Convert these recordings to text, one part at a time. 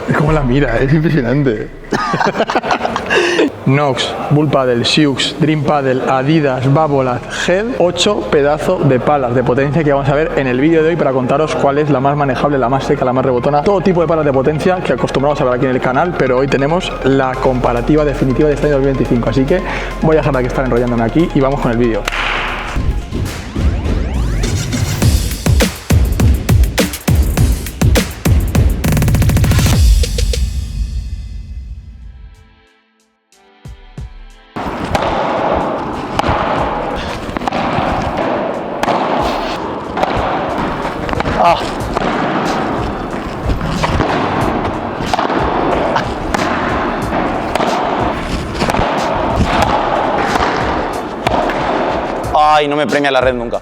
Es como la mira, es impresionante. Nox, Bull Paddle, Sioux, Dream Paddle, Adidas, Babolat, Head, 8 pedazos de palas de potencia que vamos a ver en el vídeo de hoy para contaros cuál es la más manejable, la más seca, la más rebotona, todo tipo de palas de potencia que acostumbramos a ver aquí en el canal, pero hoy tenemos la comparativa definitiva de este año 2025, así que voy a dejar de estar enrollándome aquí y vamos con el vídeo. Ay, no me premia la red nunca.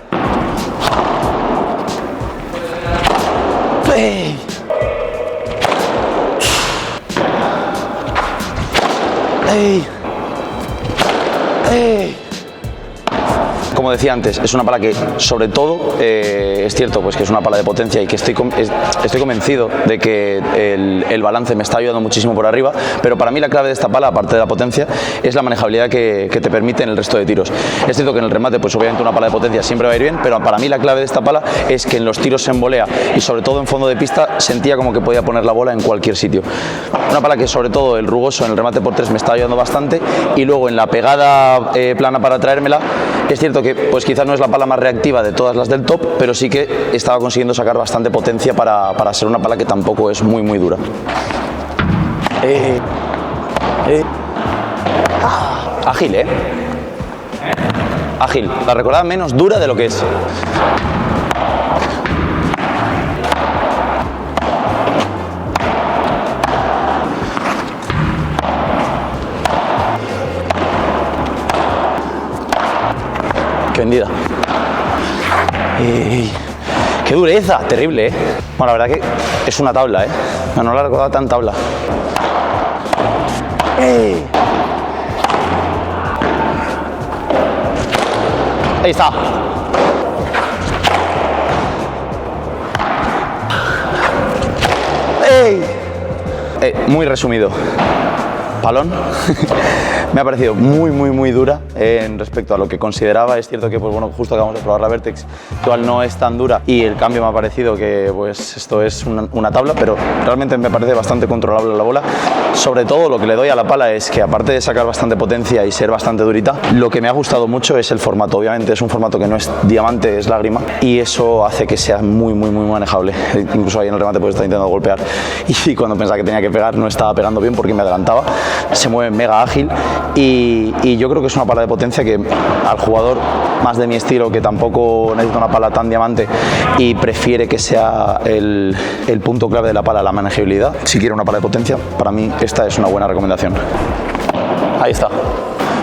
¡Ey! ¡Ey! ¡Ey! Como decía antes, es una pala que, sobre todo, es cierto pues que es una pala de potencia y que estoy convencido de que el balance me está ayudando muchísimo por arriba, pero para mí la clave de esta pala, aparte de la potencia, es la manejabilidad que te permite en el resto de tiros. Es cierto que en el remate, pues obviamente una pala de potencia siempre va a ir bien, pero para mí la clave de esta pala es que en los tiros en volea y sobre todo en fondo de pista sentía como que podía poner la bola en cualquier sitio. Una pala que sobre todo el rugoso en el remate por 3 me está ayudando bastante, y luego en la pegada plana para traérmela, es cierto que pues quizás no es la pala más reactiva de todas las del top, pero sí que estaba consiguiendo sacar bastante potencia para ser una pala que tampoco es muy dura. Ágil, ágil, la recordaba menos dura de lo que es. Qué vendida. Qué dureza, terrible, Bueno, la verdad que es una tabla, No la recordaba tan tabla. Ahí está. Muy resumido. Palón. Me ha parecido muy dura en respecto a lo que consideraba. Es cierto que pues bueno, justo acabamos de probar la Vertex, igual no es tan dura, y el cambio me ha parecido que pues esto es una tabla, pero realmente me parece bastante controlable la bola. Sobre todo lo que le doy a la pala es que, aparte de sacar bastante potencia y ser bastante durita, lo que me ha gustado mucho es el formato. Obviamente es un formato que no es diamante, es lágrima, y eso hace que sea muy manejable. Incluso ahí en el remate pues está intentando golpear y cuando pensaba que tenía que pegar no estaba pegando bien porque me adelantaba. Se mueve mega ágil y yo creo que es una pala de potencia que al jugador más de mi estilo, que tampoco necesita una pala tan diamante y prefiere que sea el punto clave de la pala la manejabilidad, si quiere una pala de potencia, para mí esta es una buena recomendación. Ahí está.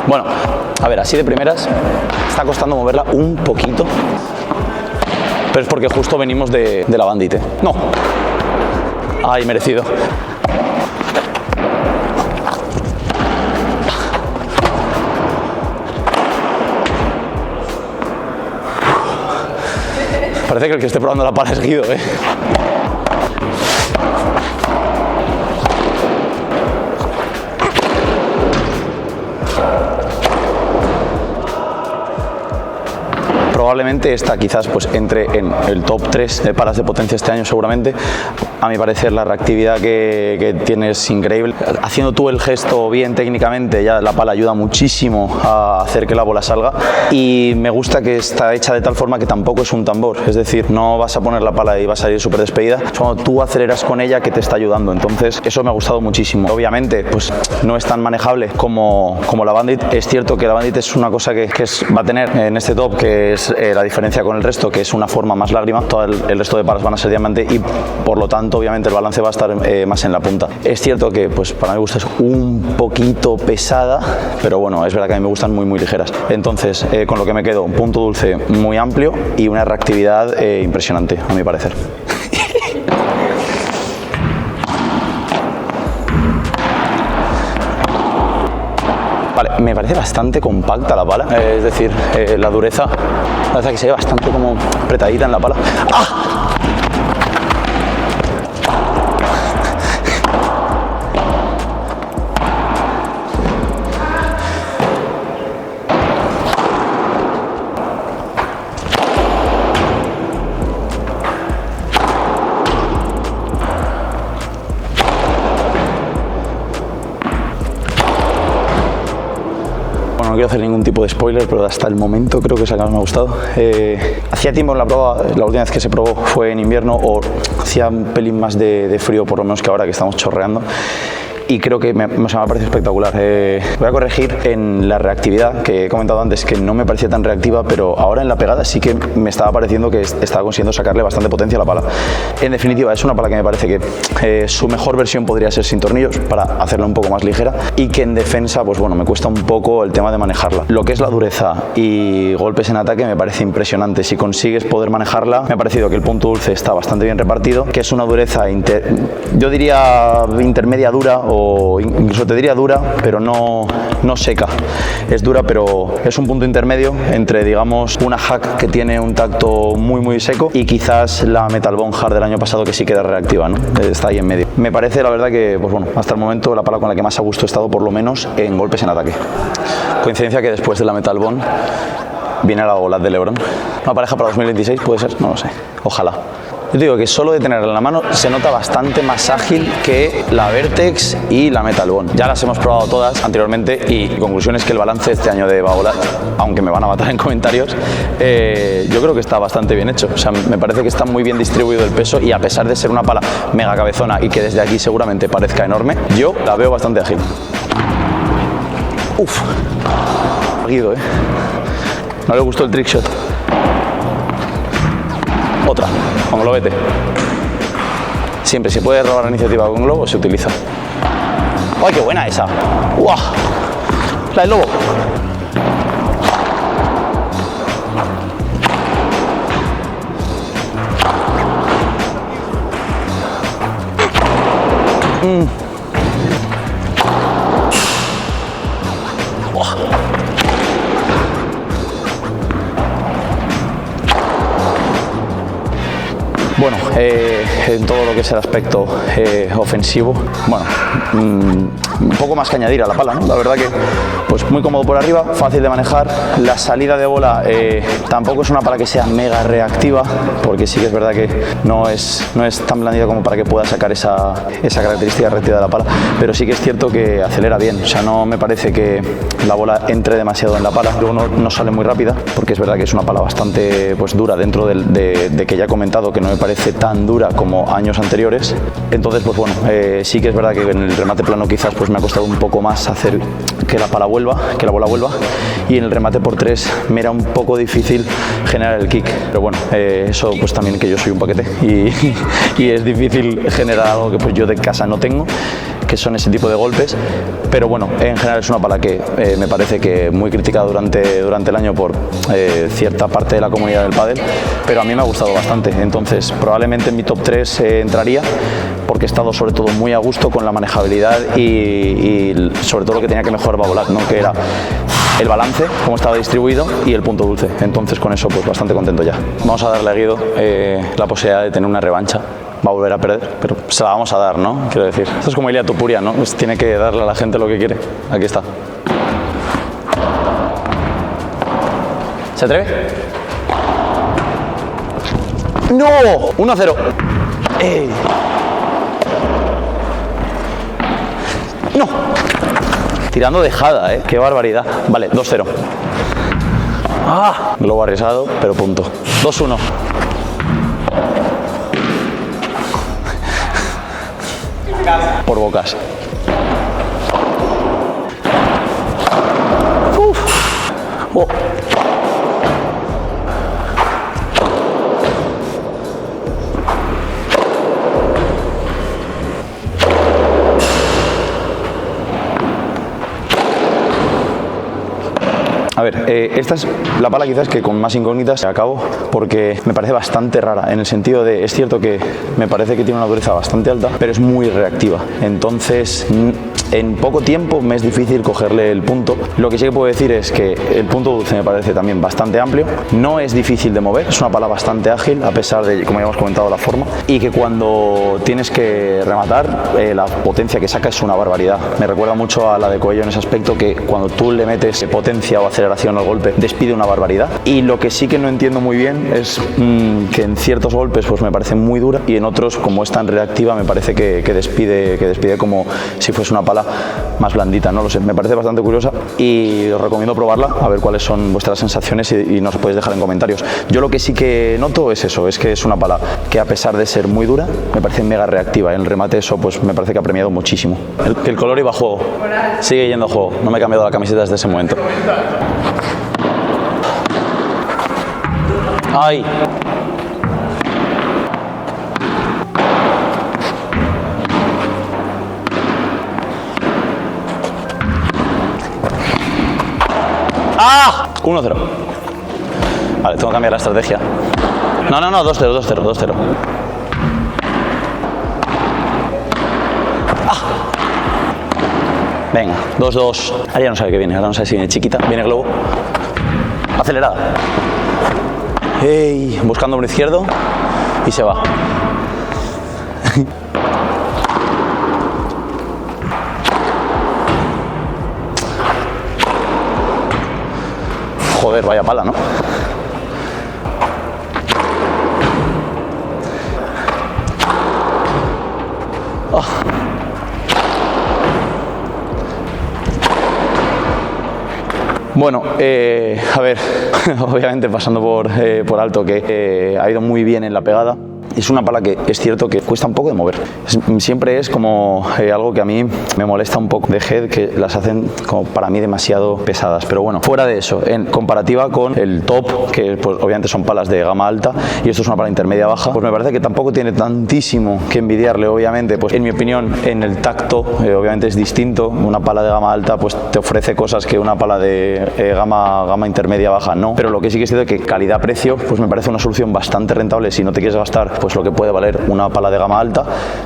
Bueno, a ver, así de primeras está costando moverla un poquito, pero es porque justo venimos de la Bandit. No. Ay, merecido. Parece que el que esté probando la pala es Guido, Probablemente esta quizás pues entre en el top 3 de palas de potencia este año seguramente. A mi parecer la reactividad que tiene es increíble. Haciendo tú el gesto bien técnicamente, ya la pala ayuda muchísimo a hacer que la bola salga, y me gusta que está hecha de tal forma que tampoco es un tambor, es decir, no vas a poner la pala y vas a salir súper despedida, es cuando tú aceleras con ella que te está ayudando. Entonces eso me ha gustado muchísimo. Obviamente pues no es tan manejable como la Bandit. Es cierto que la Bandit es una cosa que va a tener en este top, que es la diferencia con el resto, que es una forma más lágrima. Todo el resto de palas van a ser diamante y por lo tanto obviamente el balance va a estar más en la punta. Es cierto que pues para mi gusto es un poquito pesada, pero bueno, es verdad que a mí me gustan muy ligeras. Entonces con lo que me quedo, un punto dulce muy amplio y una reactividad impresionante a mi parecer. Vale, me parece bastante compacta la pala, es decir, la dureza que se ve bastante como apretadita en la pala. ¡Ah! quiero hacer ningún tipo de spoiler, pero hasta el momento creo que es la que más me ha gustado. Hacía tiempo en la prueba, la última vez que se probó fue en invierno, o hacía un pelín más de frío por lo menos que ahora que estamos chorreando. Y creo que me ha parecido espectacular. Voy a corregir en la reactividad, que he comentado antes que no me parecía tan reactiva, pero ahora en la pegada sí que me estaba pareciendo que estaba consiguiendo sacarle bastante potencia a la pala. En definitiva, es una pala que me parece que su mejor versión podría ser sin tornillos, para hacerla un poco más ligera, y que en defensa, pues bueno, me cuesta un poco el tema de manejarla. Lo que es la dureza y golpes en ataque me parece impresionante. Si consigues poder manejarla, me ha parecido que el punto dulce está bastante bien repartido, que es una dureza, yo diría intermedia dura, o incluso te diría dura, pero no seca. Es dura, pero es un punto intermedio entre, digamos, una hack que tiene un tacto muy seco y quizás la Metal Bone Hard del año pasado, que sí que era reactiva, ¿no? Está ahí en medio. Me parece, la verdad, que pues bueno, hasta el momento la pala con la que más a gusto he estado, por lo menos en golpes en ataque. Coincidencia que después de la Metal Bone viene la Babolat de LeBron. Una pareja para 2026, puede ser, no lo sé, ojalá. Yo te digo que solo de tenerla en la mano se nota bastante más ágil que la Vertex y la Metal Bone. Ya las hemos probado todas anteriormente y mi conclusión es que el balance este año de Babolat, aunque me van a matar en comentarios, yo creo que está bastante bien hecho. O sea, me parece que está muy bien distribuido el peso, y a pesar de ser una pala mega cabezona y que desde aquí seguramente parezca enorme, yo la veo bastante ágil. Uf, Guido, no le gustó el trick shot. Otra, con globete. Siempre se puede robar la iniciativa con globo, se utiliza. ¡Ay, qué buena esa! ¡Uah! La del lobo. Bueno, en todo lo que es el aspecto ofensivo, bueno, un poco más que añadir a la pala, ¿no? La verdad que pues muy cómodo por arriba, fácil de manejar. La salida de bola tampoco es una pala que sea mega reactiva, porque sí que es verdad que no es tan blandita como para que pueda sacar esa característica reactiva de la pala, pero sí que es cierto que acelera bien. O sea, no me parece que la bola entre demasiado en la pala, luego no sale muy rápida, porque es verdad que es una pala bastante pues dura, dentro de que ya he comentado que no me parece tan dura como años anteriores. Entonces, pues bueno, sí que es verdad que en el remate plano quizás pues me ha costado un poco más hacer que la pala vuelva, que la bola vuelva, y en el remate por 3 me era un poco difícil generar el kick, pero bueno, eso pues también que yo soy un paquete y es difícil generar algo que pues yo de casa no tengo, que son ese tipo de golpes. Pero bueno, en general es una pala que me parece que muy criticada durante el año por cierta parte de la comunidad del pádel, pero a mí me ha gustado bastante. Entonces probablemente en mi top 3 entraría, porque he estado sobre todo muy a gusto con la manejabilidad y sobre todo lo que tenía que mejorar Babolat, ¿no? Que era el balance, cómo estaba distribuido, y el punto dulce. Entonces con eso pues bastante contento ya. Vamos a darle a Guido la posibilidad de tener una revancha. Va a volver a perder, pero se la vamos a dar, ¿no? Quiero decir, esto es como Ilia Topuria, ¿no? Pues tiene que darle a la gente lo que quiere. Aquí está. ¿Se atreve? ¡No! 1-0. ¡Ey! ¡No! Tirando dejada, ¡eh! ¡Qué barbaridad! Vale, 2-0. ¡Ah! Globo arriesgado, pero punto. 2-1. Por bocas. Oh. A ver, esta es la pala quizás que con más incógnitas acabo, porque me parece bastante rara, en el sentido de, es cierto que me parece que tiene una dureza bastante alta, pero es muy reactiva. Entonces, en poco tiempo me es difícil cogerle el punto. Lo que sí que puedo decir es que el punto dulce me parece también bastante amplio, no es difícil de mover, es una pala bastante ágil, a pesar de, como ya hemos comentado, la forma, y que cuando tienes que rematar, la potencia que saca es una barbaridad. Me recuerda mucho a la de Coello en ese aspecto, que cuando tú le metes potencia o aceleración al golpe, despide una barbaridad. Y lo que sí que no entiendo muy bien es que en ciertos golpes pues me parece muy dura, y en otros, como es tan reactiva, me parece que despide como si fuese una pala pala más blandita, no lo sé, me parece bastante curiosa y os recomiendo probarla, a ver cuáles son vuestras sensaciones y nos podéis dejar en comentarios. Yo lo que sí que noto es eso, es que es una pala que a pesar de ser muy dura, me parece mega reactiva. En el remate eso pues me parece que ha premiado muchísimo. El color iba a juego, sigue yendo a juego, no me he cambiado la camiseta desde ese momento. ¡Ay! ¡Ah! 1-0. Vale, tengo que cambiar la estrategia. No, 2-0. ¡Ah! Venga, 2-2. Ahora ya no sabe qué viene, ahora no sabe si viene chiquita, viene globo. Acelerada. ¡Ey! Buscando un izquierdo y se va. Joder, vaya pala, ¿no? Oh. Bueno, a ver, obviamente pasando por alto que ha ido muy bien en la pegada. Es una pala que es cierto que cuesta un poco de mover. Siempre es como algo que a mí me molesta un poco de head, que las hacen como para mí demasiado pesadas. Pero bueno, fuera de eso, en comparativa con el top, que pues, obviamente son palas de gama alta y esto es una pala intermedia baja, pues me parece que tampoco tiene tantísimo que envidiarle. Obviamente, pues en mi opinión, en el tacto obviamente es distinto. Una pala de gama alta pues te ofrece cosas que una pala de gama intermedia baja no. Pero lo que sí que es cierto es que calidad-precio pues me parece una solución bastante rentable. Si no te quieres gastar pues lo que puede valer una pala de gama alta,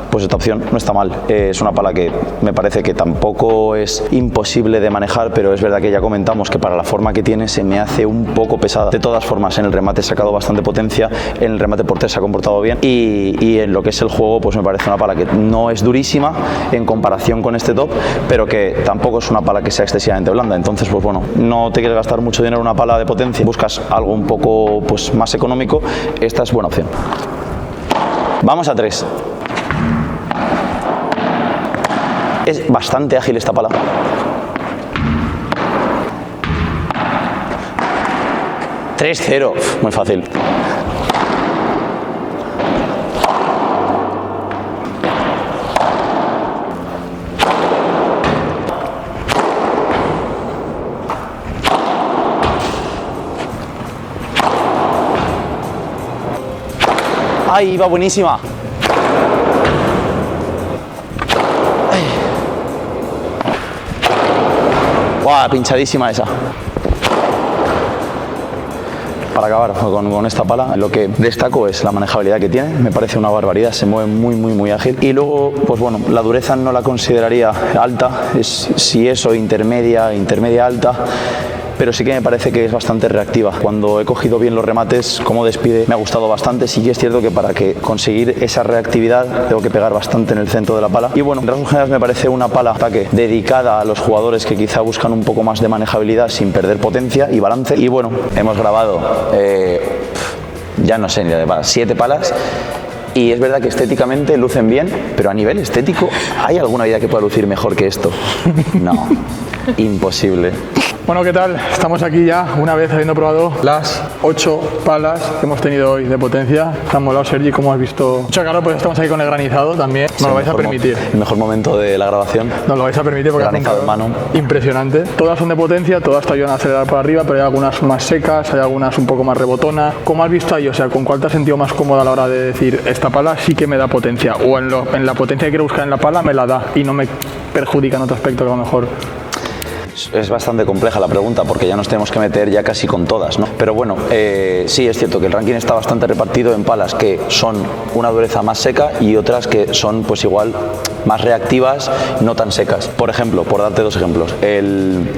pues esta opción no está mal. Es una pala que me parece que tampoco es imposible de manejar, pero es verdad que ya comentamos que para la forma que tiene se me hace un poco pesada. De todas formas, en el remate he sacado bastante potencia, en el remate por 3 se ha comportado bien y en lo que es el juego pues me parece una pala que no es durísima en comparación con este top, pero que tampoco es una pala que sea excesivamente blanda. Entonces pues bueno, no te quieres gastar mucho dinero en una pala de potencia, buscas algo un poco pues más económico, esta es buena opción. Vamos a 3. Es bastante ágil esta pala. ¡3-0! Muy fácil. ¡Ay, va buenísima! ¡Guau! Pinchadísima esa. Para acabar con esta pala, lo que destaco es la manejabilidad que tiene, me parece una barbaridad, se mueve muy ágil. Y luego, pues bueno, la dureza no la consideraría alta, es si eso, intermedia alta. Pero sí que me parece que es bastante reactiva. Cuando he cogido bien los remates, como despide, me ha gustado bastante. Sí que es cierto que para conseguir esa reactividad tengo que pegar bastante en el centro de la pala. Y bueno, en rasgos generales me parece una pala ataque dedicada a los jugadores que quizá buscan un poco más de manejabilidad sin perder potencia y balance. Y bueno, hemos grabado, ya no sé ni de palas, 7 palas. Y es verdad que estéticamente lucen bien, pero a nivel estético, ¿hay alguna vida que pueda lucir mejor que esto? No, imposible. Bueno, ¿qué tal? Estamos aquí ya, una vez habiendo probado las 8 palas que hemos tenido hoy de potencia. Te han molado, Sergi, como has visto. Mucho calor, pues estamos aquí con el granizado también. Nos lo vais a permitir. El mejor momento de la grabación. Nos lo vais a permitir porque hace un calor impresionante. Todas son de potencia, todas te ayudan a acelerar para arriba, pero hay algunas más secas, hay algunas un poco más rebotonas. ¿Cómo has visto ahí? O sea, ¿con cuál te has sentido más cómoda a la hora de decir esta pala sí que me da potencia? O en la potencia que quiero buscar en la pala me la da y no me perjudica en otro aspecto que a lo mejor... Es bastante compleja la pregunta porque ya nos tenemos que meter ya casi con todas, ¿no? Pero bueno, sí es cierto que el ranking está bastante repartido en palas que son una dureza más seca y otras que son pues igual más reactivas, no tan secas. Por ejemplo, por darte 2 ejemplos,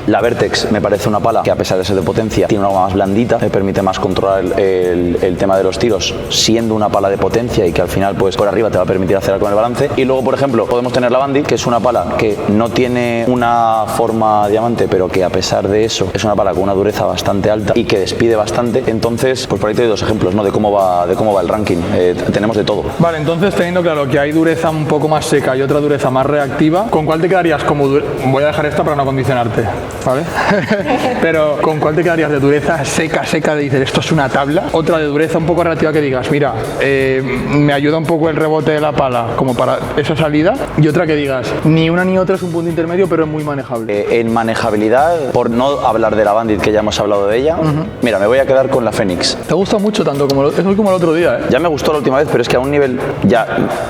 la Vertex me parece una pala que a pesar de ser de potencia tiene una agua más blandita, me permite más controlar el tema de los tiros siendo una pala de potencia y que al final pues por arriba te va a permitir acelerar con el balance. Y luego por ejemplo podemos tener la Bandit, que es una pala que no tiene una forma diamante guante, pero que a pesar de eso es una pala con una dureza bastante alta y que despide bastante. Entonces, pues por ahí te doy dos ejemplos, ¿no? de cómo va el ranking. Tenemos de todo. Vale, entonces teniendo claro que hay dureza un poco más seca y otra dureza más reactiva, ¿con cuál te quedarías como voy a dejar esta para no condicionarte, ¿vale? Pero ¿con cuál te quedarías de dureza seca, de dices, esto es una tabla? Otra de dureza un poco reactiva que digas, mira, me ayuda un poco el rebote de la pala como para esa salida, y otra que digas, ni una ni otra es un punto intermedio, pero es muy manejable. En manejabilidad, por no hablar de la Bandit, que ya hemos hablado de ella, mira, me voy a quedar con la Fénix. ¿Te gusta mucho tanto como es como el otro día, Ya me gustó la última vez, pero es que a un nivel ya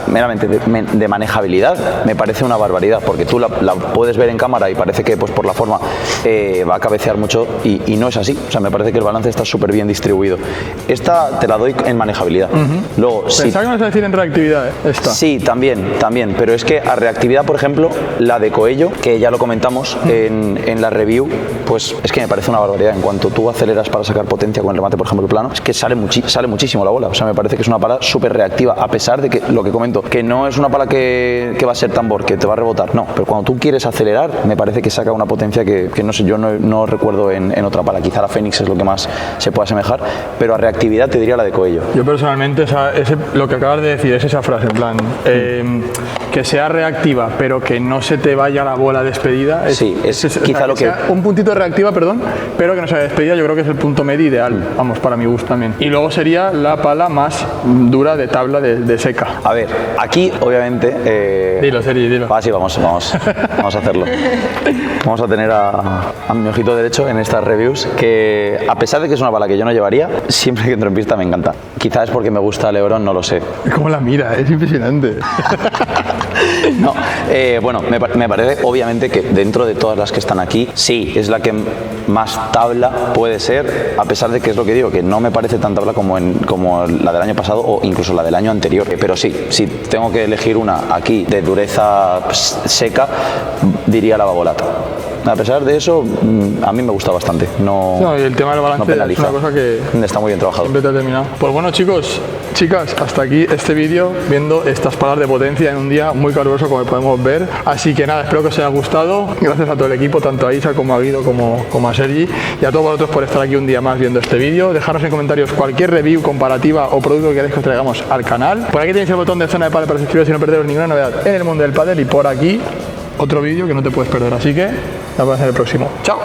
meramente de manejabilidad me parece una barbaridad, porque tú la puedes ver en cámara y parece que pues por la forma va a cabecear mucho y no es así. O sea, me parece que el balance está súper bien distribuido. Esta te la doy en manejabilidad. Luego, Pensaba que me ibas a decir en reactividad, esta. Sí, también, pero es que a reactividad, por ejemplo, la de Coello, que ya lo comentamos en la review, pues es que me parece una barbaridad. En cuanto tú aceleras para sacar potencia con el remate, por ejemplo, el plano, es que sale muchísimo la bola. O sea, me parece que es una pala súper reactiva, a pesar de que, lo que comento, que no es una pala que va a ser tambor, que te va a rebotar. No, pero cuando tú quieres acelerar, me parece que saca una potencia que no sé, yo no recuerdo en otra pala. Quizá la Fénix es lo que más se puede asemejar, pero a reactividad te diría la de Coello. Yo personalmente, lo que acabas de decir es esa frase, en plan, que sea reactiva, pero que no se te vaya la bola despedida. Sí, es quizá lo que... sea un puntito reactiva, perdón, pero que no sea despedida, yo creo que es el punto medio ideal, vamos, para mi gusto también. Y luego sería la pala más dura de tabla de seca. A ver, aquí obviamente... Dilo, Sergi, dilo. Sí, vamos a hacerlo. Vamos a tener a mi ojito derecho en estas reviews, que a pesar de que es una bala que yo no llevaría, siempre que entro en pista me encanta. Quizás es porque me gusta LeBron, no lo sé. ¿Cómo la mira? Es impresionante. No, bueno, me parece obviamente que dentro de todas las que están aquí, sí, es la que más tabla puede ser, a pesar de que es lo que digo, que no me parece tan tabla como la del año pasado o incluso la del año anterior. Pero sí, si tengo que elegir una aquí de dureza seca, diría la Babolat. A pesar de eso, a mí me gusta bastante. No, y el tema del balance es una cosa que está muy bien trabajado. Siempre te ha terminado. Pues bueno, chicos, chicas, hasta aquí este vídeo viendo estas palas de potencia en un día muy caluroso como podemos ver. Así que nada, espero que os haya gustado. Gracias a todo el equipo, tanto a Isa como a Guido como a Sergi, y a todos vosotros por estar aquí un día más viendo este vídeo. Dejaros en comentarios cualquier review, comparativa o producto que queráis que os traigamos al canal. Por aquí tenéis el botón de zona de pádel para suscribiros y no perderos ninguna novedad en el mundo del pádel, y por aquí otro vídeo que no te puedes perder. Así que nos vemos en el próximo. ¡Chao!